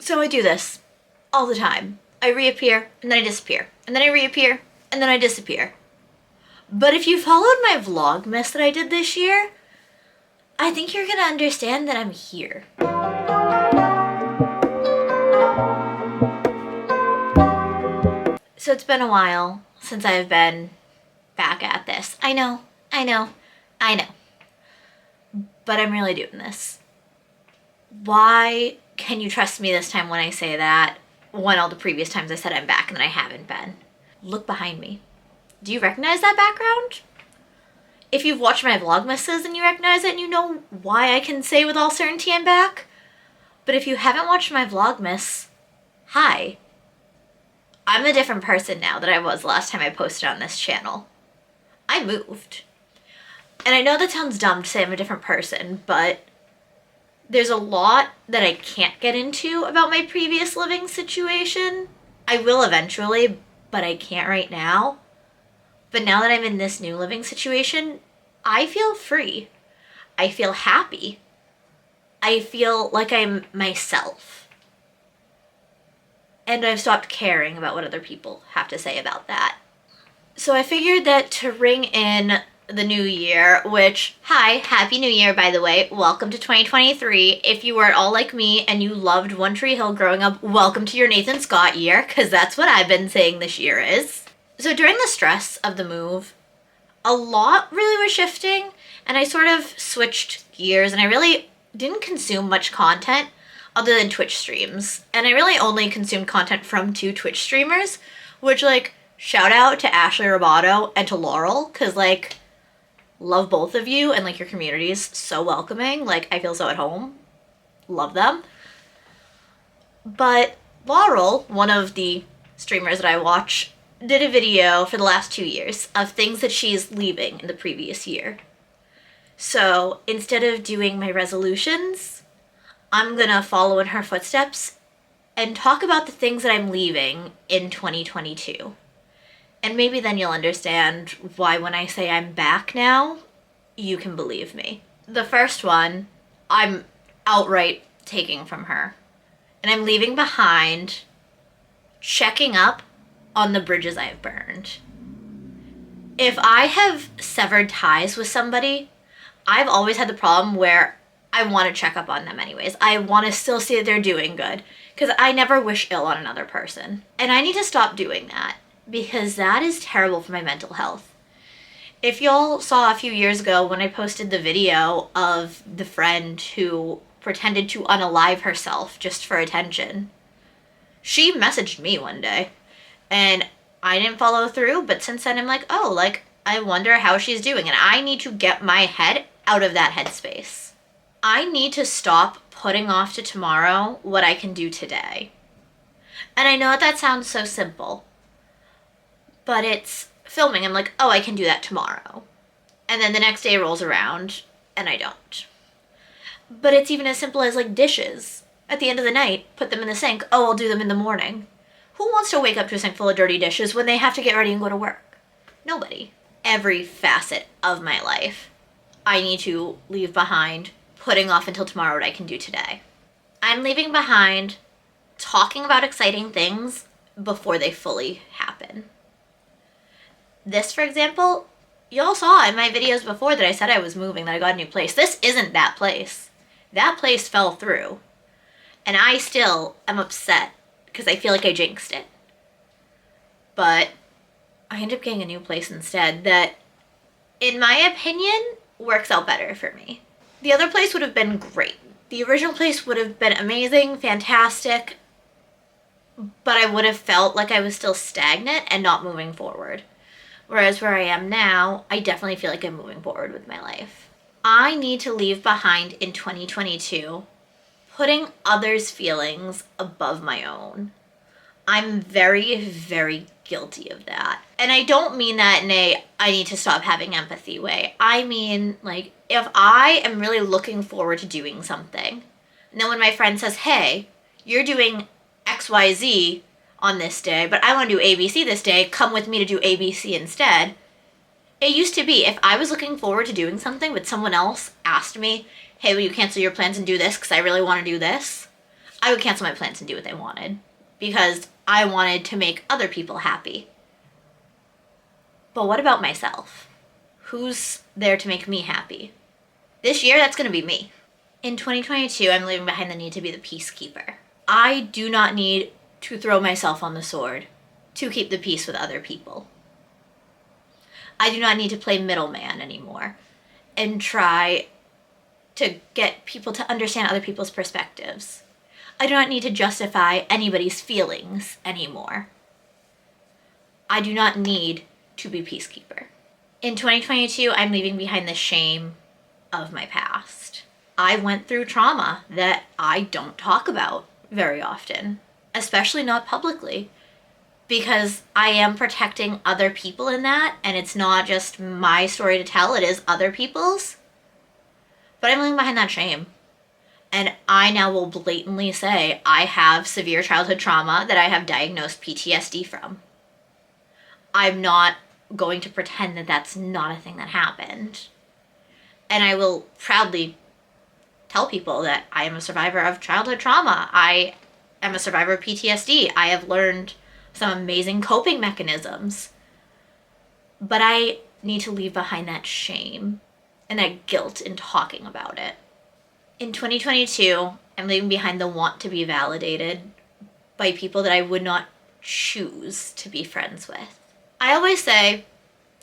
So I do this all the time. I reappear and then I disappear. And then I reappear and then I disappear. But if you followed my Vlogmas that I did this year, I think you're gonna understand that I'm here. So it's been a while since I've been back at this. I know. But I'm really doing this. Why can you trust me this time when I say that, when all the previous times I said I'm back and then I haven't been? Look behind me. Do you recognize that background? If you've watched my Vlogmases and you recognize it and you know why I can say with all certainty I'm back. But if you haven't watched my Vlogmas, hi. I'm a different person now than I was last time I posted on this channel. I moved. And I know that sounds dumb to say I'm a different person, but there's a lot that I can't get into about my previous living situation. I will eventually, but I can't right now. But now that I'm in this new living situation, I feel free. I feel happy. I feel like I'm myself. And I've stopped caring about what other people have to say about that. So I figured that to ring in the new year, which, hi, happy new year, by the way. Welcome to 2023. If you were at all like me and you loved One Tree Hill growing up, welcome to your Nathan Scott year, because that's what I've been saying this year is. So during the stress of the move, a lot really was shifting, and I sort of switched gears, and I really didn't consume much content other than Twitch streams. And I really only consumed content from 2 Twitch streamers, which, like, shout out to Ashley Roboto and to Laurel, because, like, love both of you, and, like, your community is so welcoming. Like, I feel so at home. Love them. But Laurel, one of the streamers that I watch, did a video for the last 2 years of things that she's leaving in the previous year. So instead of doing my resolutions, I'm gonna follow in her footsteps and talk about the things that I'm leaving in 2022. And maybe then you'll understand why when I say I'm back now, you can believe me. The first one, I'm outright taking from her. And I'm leaving behind checking up on the bridges I've burned. If I have severed ties with somebody, I've always had the problem where I want to check up on them anyways. I want to still see that they're doing good, because I never wish ill on another person. And I need to stop doing that, because that is terrible for my mental health. If y'all saw a few years ago when I posted the video of the friend who pretended to unalive herself just for attention, she messaged me one day. And I didn't follow through, but since then I'm like, oh, like, I wonder how she's doing. And I need to get my head out of that headspace. I need to stop putting off to tomorrow what I can do today. And I know that sounds so simple, but it's filming. I'm like, oh, I can do that tomorrow. And then the next day rolls around and I don't. But it's even as simple as, like, dishes. At the end of the night, put them in the sink. Oh, I'll do them in the morning. Who wants to wake up to a sink full of dirty dishes when they have to get ready and go to work? Nobody. Every facet of my life, I need to leave behind, putting off until tomorrow what I can do today. I'm leaving behind talking about exciting things before they fully happen. This, for example, y'all saw in my videos before that I said I was moving, that I got a new place. This isn't that place. That place fell through. And I still am upset because I feel like I jinxed it. But I ended up getting a new place instead that, in my opinion, works out better for me. The other place would have been great. The original place would have been amazing, fantastic, but I would have felt like I was still stagnant and not moving forward. Whereas where I am now, I definitely feel like I'm moving forward with my life. I need to leave behind in 2022 putting others' feelings above my own. I'm very, very guilty of that. And I don't mean that in a I need to stop having empathy way. I mean, like, if I am really looking forward to doing something, and then when my friend says, hey, you're doing XYZ on this day, but I want to do ABC this day, come with me to do ABC instead. It used to be, if I was looking forward to doing something, but someone else asked me, hey, will you cancel your plans and do this because I really want to do this? I would cancel my plans and do what they wanted because I wanted to make other people happy. But what about myself? Who's there to make me happy? This year, that's going to be me. In 2022, I'm leaving behind the need to be the peacekeeper. I do not need to throw myself on the sword to keep the peace with other people. I do not need to play middleman anymore and try to get people to understand other people's perspectives. I do not need to justify anybody's feelings anymore. I do not need to be peacekeeper. In 2022, I'm leaving behind the shame of my past. I went through trauma that I don't talk about very often, especially not publicly, because I am protecting other people in that, and it's not just my story to tell, it is other people's. But I'm leaving behind that shame. And I now will blatantly say I have severe childhood trauma that I have diagnosed PTSD from. I'm not going to pretend that that's not a thing that happened. And I will proudly tell people that I am a survivor of childhood trauma. I am a survivor of PTSD. I have learned some amazing coping mechanisms. But I need to leave behind that shame and that guilt in talking about it. In 2022, I'm leaving behind the want to be validated by people that I would not choose to be friends with. I always say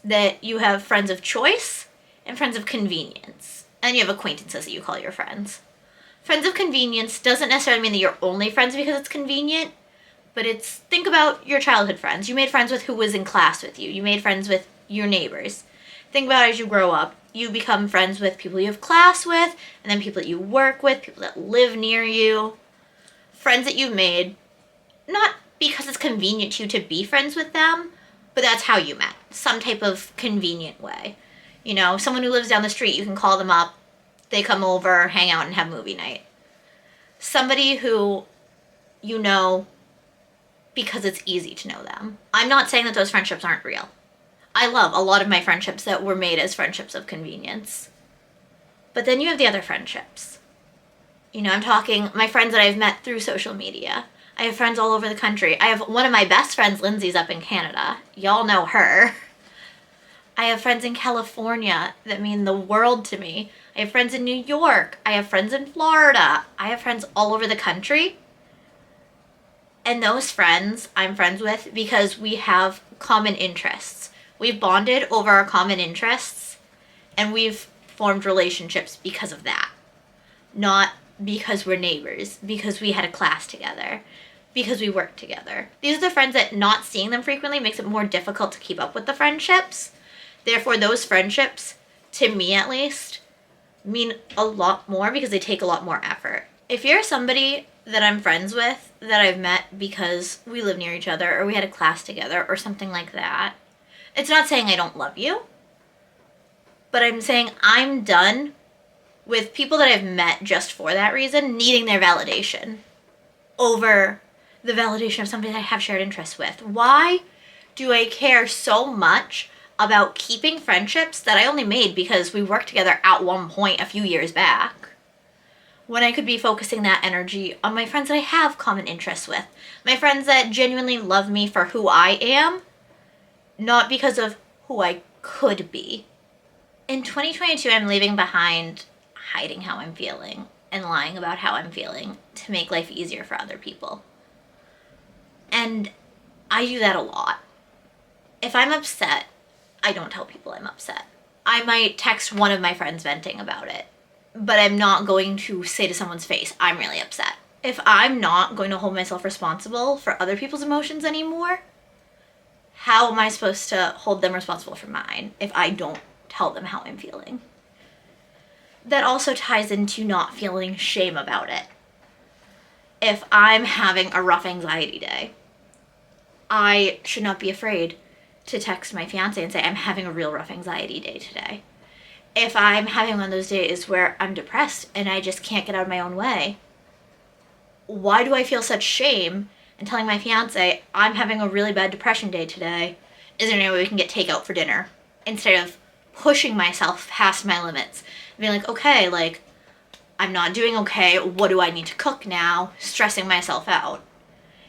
that you have friends of choice and friends of convenience. And you have acquaintances that you call your friends. Friends of convenience doesn't necessarily mean that you're only friends because it's convenient, but think about your childhood friends. You made friends with who was in class with you. You made friends with your neighbors. Think about as you grow up, you become friends with people you have class with, and then people that you work with, people that live near you. Friends that you've made, not because it's convenient to you to be friends with them, but that's how you met. Some type of convenient way. You know, someone who lives down the street, you can call them up, they come over, hang out, and have movie night. Somebody who you know because it's easy to know them. I'm not saying that those friendships aren't real. I love a lot of my friendships that were made as friendships of convenience. But then you have the other friendships. You know, I'm talking my friends that I've met through social media. I have friends all over the country. I have one of my best friends, Lindsay's up in Canada. Y'all know her. I have friends in California that mean the world to me. I have friends in New York. I have friends in Florida. I have friends all over the country. And those friends I'm friends with because we have common interests. We've bonded over our common interests, and we've formed relationships because of that. Not because we're neighbors, because we had a class together, because we worked together. These are the friends that not seeing them frequently makes it more difficult to keep up with the friendships. Therefore, those friendships, to me at least, mean a lot more because they take a lot more effort. If you're somebody that I'm friends with, that I've met because we live near each other, or we had a class together, or something like that, it's not saying I don't love you, but I'm saying I'm done with people that I've met just for that reason, needing their validation over the validation of somebody that I have shared interests with. Why do I care so much about keeping friendships that I only made because we worked together at one point a few years back, when I could be focusing that energy on my friends that I have common interests with, my friends that genuinely love me for who I am, not because of who I could be. In 2022, I'm leaving behind hiding how I'm feeling and lying about how I'm feeling to make life easier for other people. And I do that a lot. If I'm upset, I don't tell people I'm upset. I might text one of my friends venting about it, but I'm not going to say to someone's face, I'm really upset. If I'm not going to hold myself responsible for other people's emotions anymore, how am I supposed to hold them responsible for mine if I don't tell them how I'm feeling? That also ties into not feeling shame about it. If I'm having a rough anxiety day, I should not be afraid to text my fiance and say, I'm having a real rough anxiety day today. If I'm having one of those days where I'm depressed and I just can't get out of my own way, why do I feel such shame in telling my fiance, I'm having a really bad depression day today? Is there any way we can get takeout for dinner? Instead of pushing myself past my limits. Being like, okay, like, I'm not doing okay. What do I need to cook now? Stressing myself out.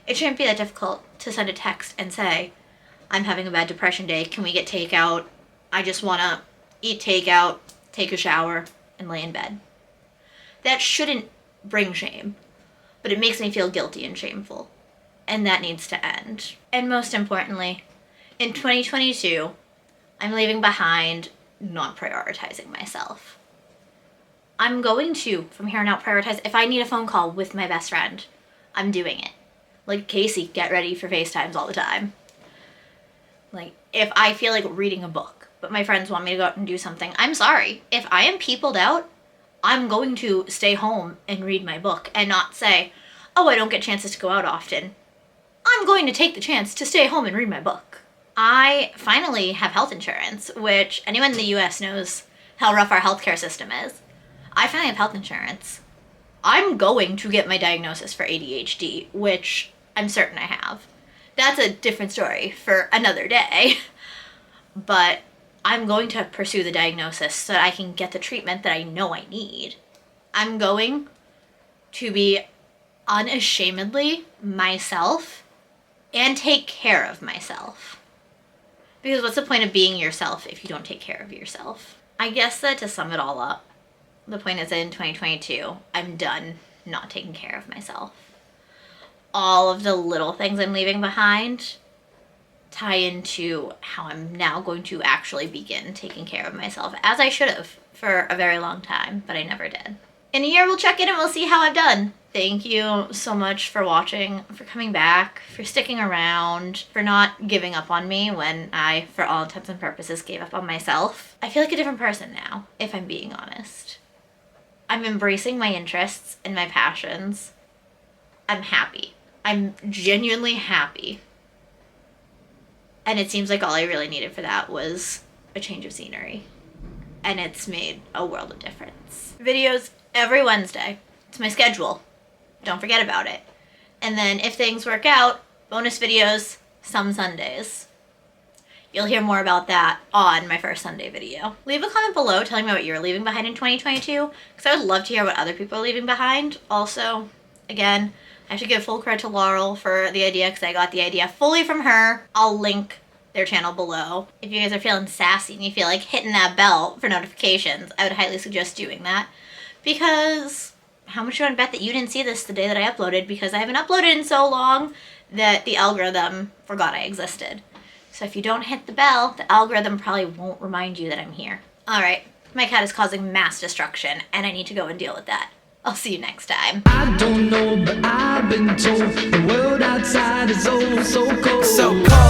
It shouldn't be that difficult to send a text and say, I'm having a bad depression day. Can we get takeout? I just want to eat takeout, take a shower, and lay in bed. That shouldn't bring shame, but it makes me feel guilty and shameful. And that needs to end. And most importantly, in 2022, I'm leaving behind not prioritizing myself. I'm going to, from here on out, prioritize. If I need a phone call with my best friend, I'm doing it. Like, Casey, get ready for FaceTimes all the time. Like, if I feel like reading a book, but my friends want me to go out and do something, I'm sorry. If I am peopled out, I'm going to stay home and read my book and not say, oh, I don't get chances to go out often. I'm going to take the chance to stay home and read my book. I finally have health insurance, which anyone in the US knows how rough our healthcare system is. I finally have health insurance. I'm going to get my diagnosis for ADHD, which I'm certain I have. That's a different story for another day. But I'm going to pursue the diagnosis so that I can get the treatment that I know I need. I'm going to be unashamedly myself and take care of myself. Because what's the point of being yourself if you don't take care of yourself? I guess that to sum it all up, the point is that in 2022, I'm done not taking care of myself. All of the little things I'm leaving behind tie into how I'm now going to actually begin taking care of myself, as I should have for a very long time, but I never did. In a year, we'll check in and we'll see how I've done. Thank you so much for watching, for coming back, for sticking around, for not giving up on me when I, for all intents and purposes, gave up on myself. I feel like a different person now, if I'm being honest. I'm embracing my interests and my passions. I'm happy. I'm genuinely happy. And it seems like all I really needed for that was a change of scenery. And it's made a world of difference. Videos every Wednesday. It's my schedule. Don't forget about it. And then if things work out, bonus videos some Sundays. You'll hear more about that on my first Sunday video. Leave a comment below telling me what you're leaving behind in 2022, because I would love to hear what other people are leaving behind. Also, again, I have to give full credit to Laurel for the idea, because I got the idea fully from her. I'll link their channel below. If you guys are feeling sassy and you feel like hitting that bell for notifications, I would highly suggest doing that, because how much do you want to bet that you didn't see this the day that I uploaded, because I haven't uploaded in so long that the algorithm forgot I existed. So if you don't hit the bell, the algorithm probably won't remind you that I'm here. All right, my cat is causing mass destruction and I need to go and deal with that. I'll see you next time. I don't know, but I've been told the world outside is oh so cold. So cold.